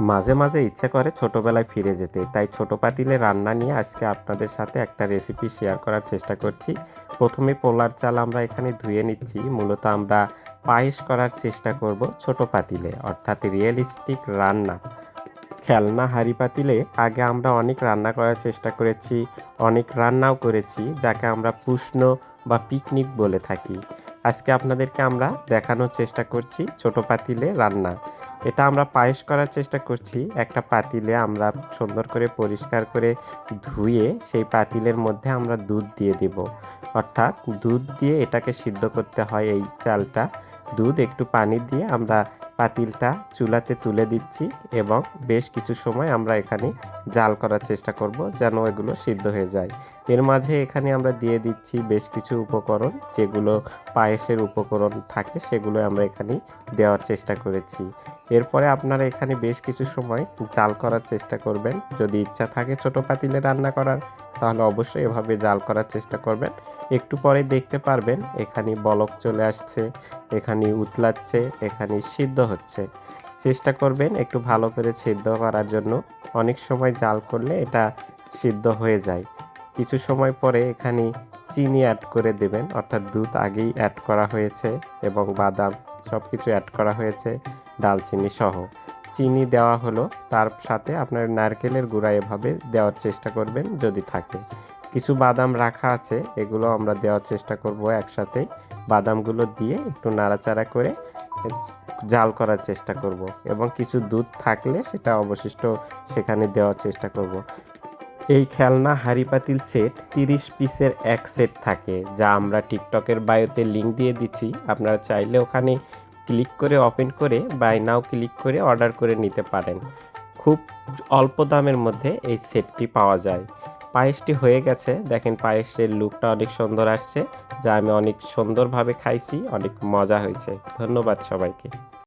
মাঝে মাঝে ইচ্ছে করে ছোটবেলায় ফিরে যেতে, তাই ছোট পাতিলে রান্না নিয়ে আজকে আপনাদের সাথে একটা রেসিপি শেয়ার করার চেষ্টা করছি। প্রথমে পোলার চাল আমরা এখানে ধুয়ে নিচ্ছি। মূলত আমরা পায়েস করার চেষ্টা করব ছোট পাতিলে, অর্থাৎ রিয়েলিস্টিক রান্না। খেলনা হাঁড়ি পাতিলে আগে আমরা অনেক রান্না করার চেষ্টা করেছি, অনেক রান্নাও করেছি, যাকে আমরা প্রশ্ন বা পিকনিক বলে থাকি। আজকে আপনাদেরকে আমরা দেখানোর চেষ্টা করছি ছোট পাতিলে রান্না। এটা আমরা পায়েস করার চেষ্টা করছি। একটা পাতিলে আমরা সুন্দর করে পরিষ্কার করে ধুয়ে সেই পাতিলের মধ্যে আমরা দুধ দিয়ে দেব, অর্থাৎ দুধ দিয়ে এটাকে সিদ্ধ করতে হয় এই চালটা। দুধ একটু পানি দিয়ে আমরা পাতিলটা চুলাতে তুলে দিচ্ছি এবং বেশ কিছু সময় আমরা এখানে জাল করার চেষ্টা করব যেন এগুলো সিদ্ধ হয়ে যায়। এর মাঝে এখানে আমরা দিয়ে দিচ্ছি বেশ কিছু উপকরণ, যেগুলো পায়েসের উপকরণ থাকে সেগুলো আমরা এখানে দেওয়ার চেষ্টা করেছি। এরপরে আপনারা এখানে বেশ কিছু সময় জাল করার চেষ্টা করবেন। যদি ইচ্ছা থাকে ছোট পাতিলে রান্না করার, তাহলে অবশ্যই এভাবে জাল করার চেষ্টা করবেন। একটু পরে দেখতে পারবেন এখানে বলক চলে আসছে, এখানে উতলাচ্ছে, এখানে সিদ্ধ হচ্ছে। চেষ্টা করবেন একটু ভালো করে সিদ্ধ করার জন্য। অনেক সময় জাল করলে এটা সিদ্ধ হয়ে যায়। কিছু সময় পরে এখানে চিনি অ্যাড করে দেবেন, অর্থাৎ দুধ আগেই অ্যাড করা হয়েছে এবং বাদাম সব কিছু অ্যাড করা হয়েছে, দালচিনি সহ। চিনি দেওয়া হলো, তার সাথে আপনার নারকেলের গুঁড়া এভাবে দেওয়ার চেষ্টা করবেন যদি থাকে। কিছু বাদাম রাখা আছে, এগুলো আমরা দেওয়ার চেষ্টা করব একসাথে। বাদামগুলো দিয়ে একটু নাড়াচাড়া করে জাল করার চেষ্টা করব এবং কিছু দুধ থাকলে সেটা অবশিষ্ট সেখানে দেওয়ার চেষ্টা করব। এই খেলনা হাঁড়ি পাতিল সেট 30 পিসের এক সেট থাকে, যা আমরা টিকটকের বায়োতে লিঙ্ক দিয়ে দিচ্ছি। আপনারা চাইলে ওখানে ক্লিক করে ওপেন করে বাই নাও ক্লিক করে অর্ডার করে নিতে পারেন। খুব অল্প দামের মধ্যে এই সেটটি পাওয়া যায়। পায়েসটি হয়ে গেছে, দেখেন পায়েসের লুকটা অনেক সুন্দর আসছে, যা আমি অনেক সুন্দরভাবে খাইছি, অনেক মজা হয়েছে। ধন্যবাদ সবাইকে।